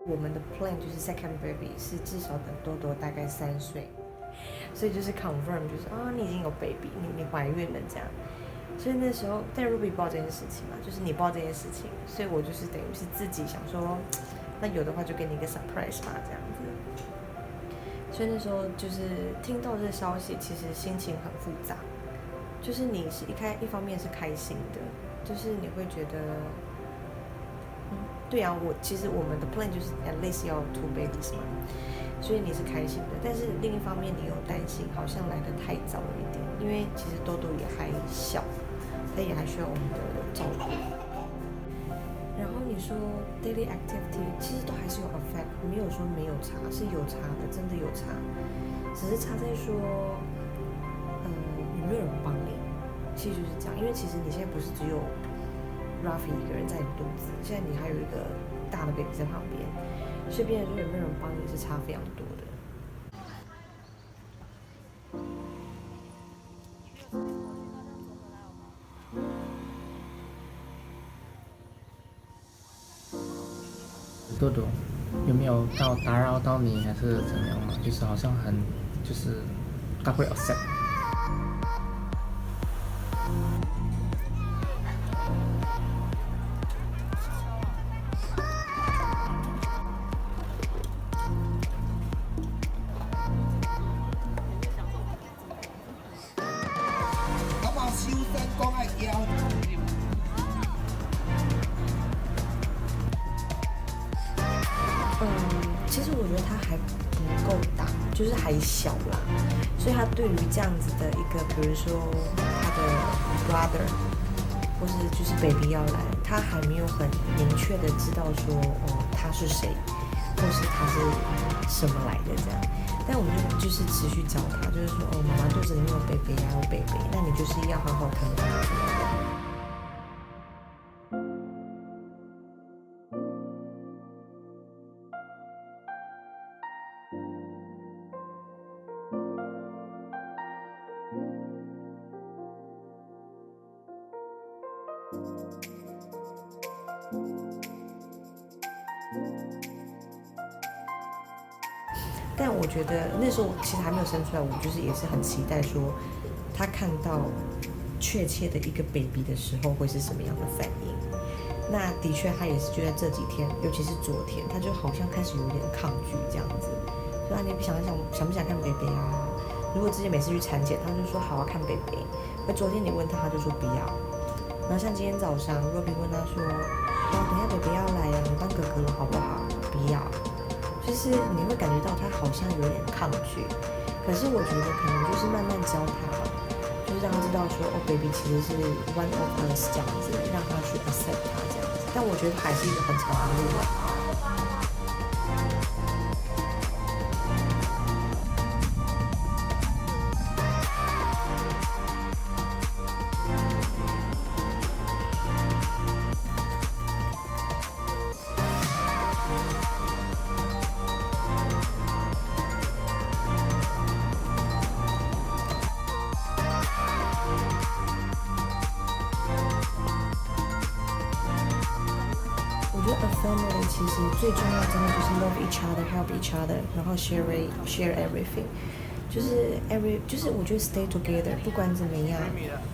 我们的 plan 就是 second baby 是至少等多多大概3岁，所以就是 confirm 就是你已经有 baby，你怀孕了这样。所以那时候，但 Ruby 不知道这件事情嘛，就是你不知道这件事情，所以我就是等于是自己想说，那有的话就给你一个 surprise 吧，这样子。所以那时候就是听到这个消息，其实心情很复杂，就是你是一方面是开心的，就是你会觉得。对啊，其实我们的 plan 就是 at least 要 2 babies 嘛，所以你是开心的，但是另一方面你又担心好像来得太早了一点，因为其实多多也还小，他也还需要我们的照顾。然后你说 daily activity 其实都还是有 affect， 没有说没有差，是有差的，真的有差，只是差在说，有没有人帮你，其实就是这样，因为其实你现在不是只有Rafi 一个人在你肚子，现在你还有一个大的 baby 在旁边，所以别人说有没有人帮你是差非常多的。豆豆，有没有打扰到你还是怎么样嘛？就是好像就是他会 accept。其实我觉得他还不够大，就是还小啦，所以他对于这样子的一个，比如说他的 brother，或是就是 baby 要来，他还没有很明确的知道说他是谁，或是他是什么来的这样。但我们就是持续教他，就是说妈妈肚子里面有 baby 啊，有 baby，那你就是要好好看他。但我觉得那时候其实还没有生出来，我就是也是很期待说，他看到确切的一个 baby 的时候会是什么样的反应。那的确，他也是就在这几天，尤其是昨天，他就好像开始有点抗拒这样子，说你想不想看 baby 啊？如果之前每次去产检，他就说好要看 baby， 而昨天你问他，他就说不要。然后像今天早上 Robbie 问他说，等一下 baby 要来了，你当哥哥了好不好？不要。就是你会感觉到他好像有点抗拒，可是我觉得可能就是慢慢教他，就是让他知道说baby 其实是 one of us 这样子，让他去 accept 他这样子。但我觉得还是一个很长的路啊。我觉得 a family 其实最重要真的就是 love each other, help each other， 然后 share everything， 就是我觉得 stay together， 不管怎么样，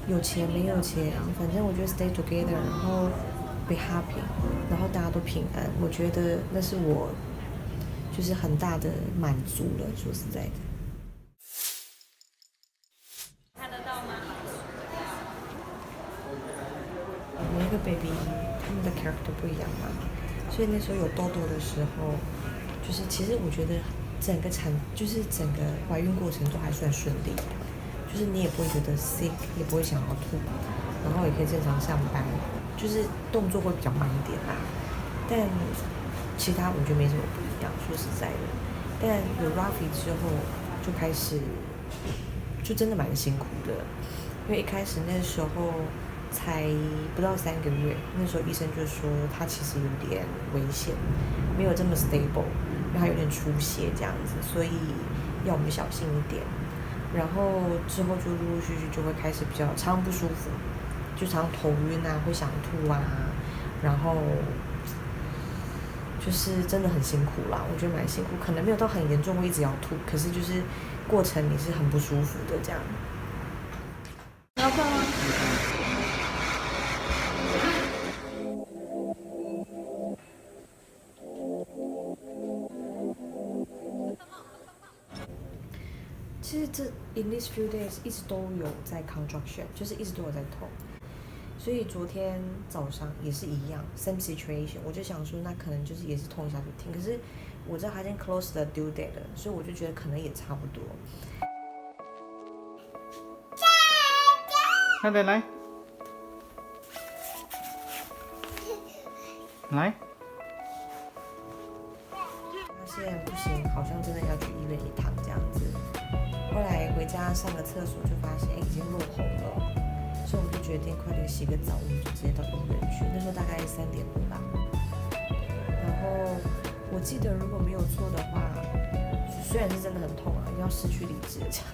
有钱没有钱，反正我觉得 stay together， 然后 be happy， 然后大家都平安，我觉得那是我就是很大的满足了。说实在的。每一个 baby 他们的 character 不一样嘛，所以那时候有豆豆的时候，就是其实我觉得就是整个怀孕过程都还算顺利，就是你也不会觉得 sick， 也不会想要吐，然后也可以正常上班，就是动作会比较慢一点啦，但其他我觉得没什么不一样，说实在的。但有 Rafi 之后就开始就真的蛮辛苦的，因为一开始那时候才不到3个月，那时候医生就说他其实有点危险，没有这么 stable， 因为他有点出血这样子，所以要我们小心一点。然后之后就陆陆续续就会开始比较常不舒服，就常头晕啊，会想吐啊，然后就是真的很辛苦啦，我觉得蛮辛苦，可能没有到很严重，会一直要吐，可是就是过程你是很不舒服的这样。你要看吗？其实这 in these few days 一直都有在 contraction， 就是一直都有在痛，所以昨天早上也是一样 same situation， 我就想说那可能就是也是痛一下就停，可是我知道他已经 close the due date 了，所以我就觉得可能也差不多。快点来，来。发现不行，好像真的要去医院一趟这样子。后来回家上个厕所就发现，已经落红了，所以我们就决定快点洗个澡，我们就直接到医院去。那时候大概3点多吧。然后我记得如果没有错的话，虽然是真的很痛啊，要失去理智这样。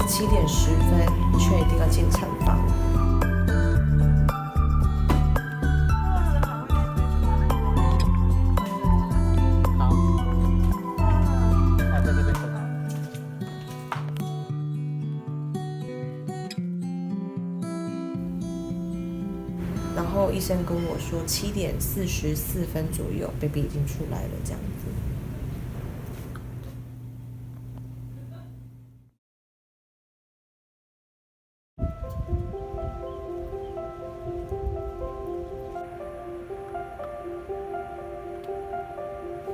7点10分确定要进产房。好，在这边等。然后医生跟我说7点44分左右 ，baby 已经出来了，这样子。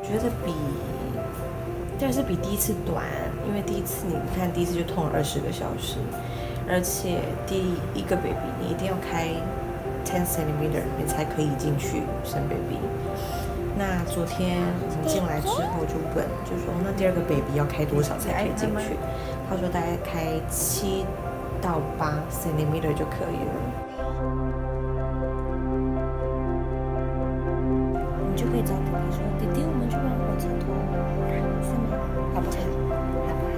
觉得但是比第一次短，因为第一次你看第一次就痛了20个小时，而且第一个 baby 你一定要开10 centimeter 你才可以进去生 baby。那昨天我们进来之后就问，就说那第二个 baby 要开多少才可以进去？他说大概开7到8 centimeter 就可以了。你就可以找弟弟说，弟弟，我们去玩火车头，是吗？好不好？好不好？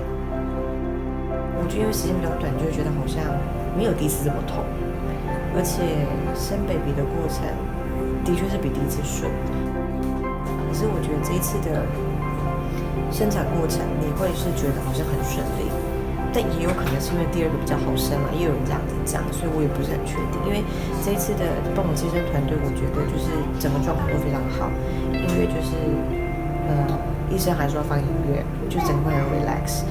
我觉得因为时间比较短，就会觉得好像没有第一次这么痛，而且生 baby 的过程的确是比第一次顺。可是我觉得这一次的生产过程，你会是觉得好像很顺利，但也有可能是因为第二个比较好生嘛，也有人这样子讲，所以我也不是很确定。因为这一次的帮我接生团队，我觉得就是整个状况都非常好，音乐就是医生还说要放音乐，就整个人 relax。